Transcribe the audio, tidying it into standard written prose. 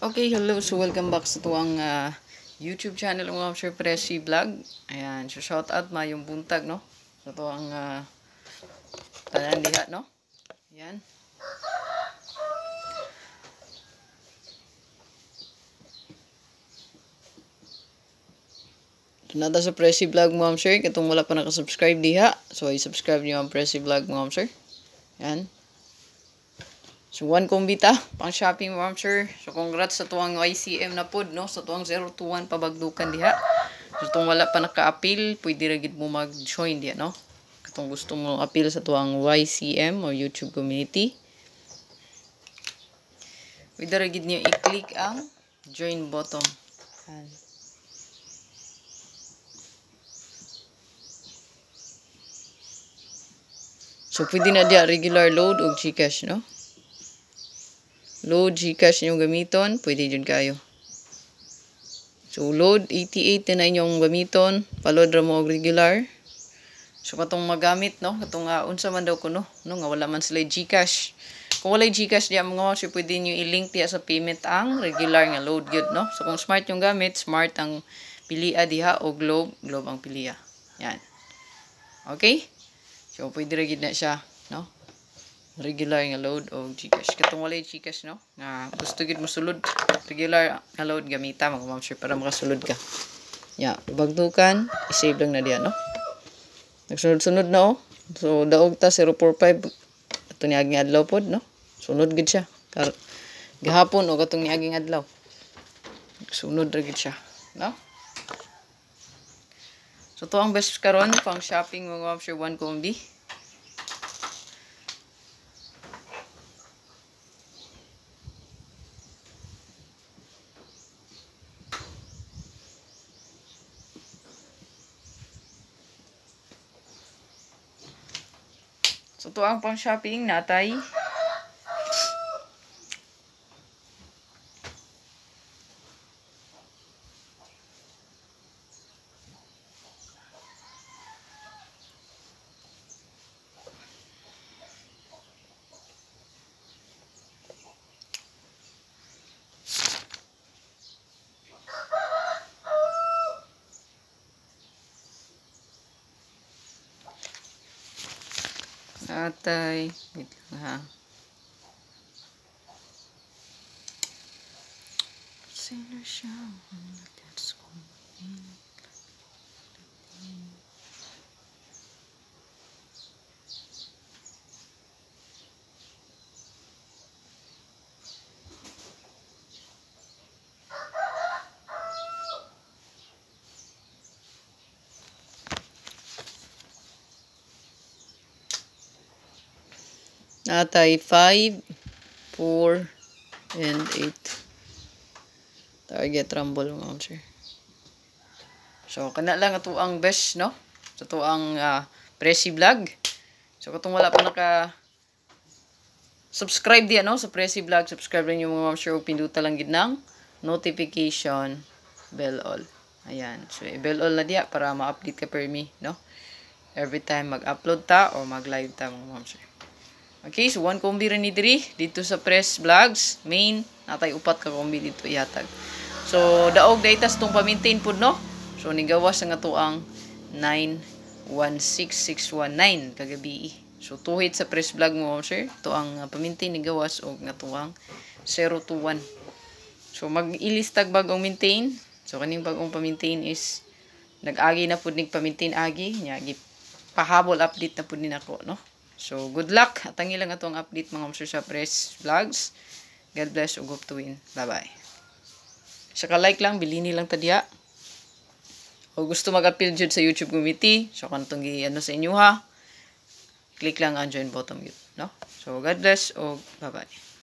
Okay, hello. So, welcome back sa tuwang YouTube channel ng mga Sir Presi Vlog. Ayan. So, shout out mayong buntag, no? Sa tuwang tanan diha, no? Ayan. Nada sa Presi Vlog mga Sir. Katong wala pa nakasubscribe diha. So, i-subscribe niyo ang Presi Vlog mga Sir. Ayan. So, one kumbita, pang shopping mga sir. So, congrats sa tuwang YCM na pod, no? Sa tuwang 021 pabagdukan diha. So, itong wala pa naka-appeal, pwede ragid mo mag-join diha, no? Katong gusto mo appeal sa tuwang YCM o YouTube community. Pwede ragid niyo i-click ang join button. Ayan. So, pwede na diha regular load o Gcash, no? Load Gcash inyong gamiton, pwede dyan kayo. So, load 88 na inyong gamiton, palod ra mo og regular. So, katong magamit, no? Katong unsa man daw ko, no? Nga wala man sila Gcash. Kung wala Gcash diya mga so pwede nyo i-link diya sa payment ang regular nga load yun, no? So, kung smart yung gamit, smart ang pilia diha o globe ang pilia. Yan. Okay? So, pwede rin na siya, no? Regular nga load o Gcash. Katong walay Gcash, no? Nga gusto gid mo sulod. Regular nga load gamita mga ma'am sir para makasulod ka. Ya, bagdukan, i-save lang na diyan, no? Nagsunod-sunod na, oh. So, daog ta 045. Ato ni aging adlaw pod, no? Sunod gid siya. Gahapon o katong ni aging adlaw. Sunod ra gid siya, no? So, to ang best karon pang shopping mga ma'am sir 1 kombi. So, ito ang pang shopping natay. Natay. Wait lang ha. Sino siya? That's cool. Natay 5, 4, and 8. Target rumble mga sir. So, kana lang ito ang best, no? So, ito ang Presi Vlog. So, katong wala pa subscribe diyan, no? Sa Presi Vlog, subscribe rin yung mga sure pinduta lang gid ng notification bell all. Ayan. So, bell all na diya para ma-update ka per me, no? Every time mag-upload ta o mag-live ta mga ma'am sir. Okay, so 1 kombi rin ni diri dito sa Press Vlogs main natay upat ka kombi dito ihatag. So daog daytas tong pa-maintain pud, no. So nigawas nga to ang 916619 kagabi. So tuhid sa Press Vlog mo sir, to ang pa-maintain nigawas og nga to ang 021. So mag-ilistag bagong maintain. So kaning bagong pa-maintain is nag-agi na pud nig pa-maintain agi nya pahabol update na pud ni nako, no. So, good luck. Atangi lang atong update mga sir sa Press Vlogs. God bless ug hope to win. Bye-bye. Saka like lang, bilini lang tadya. O gusto mag-appeal jud sa YouTube community, so kantong ano sa inyo ha. Click lang ang join button yun, no? So, God bless ug bye-bye.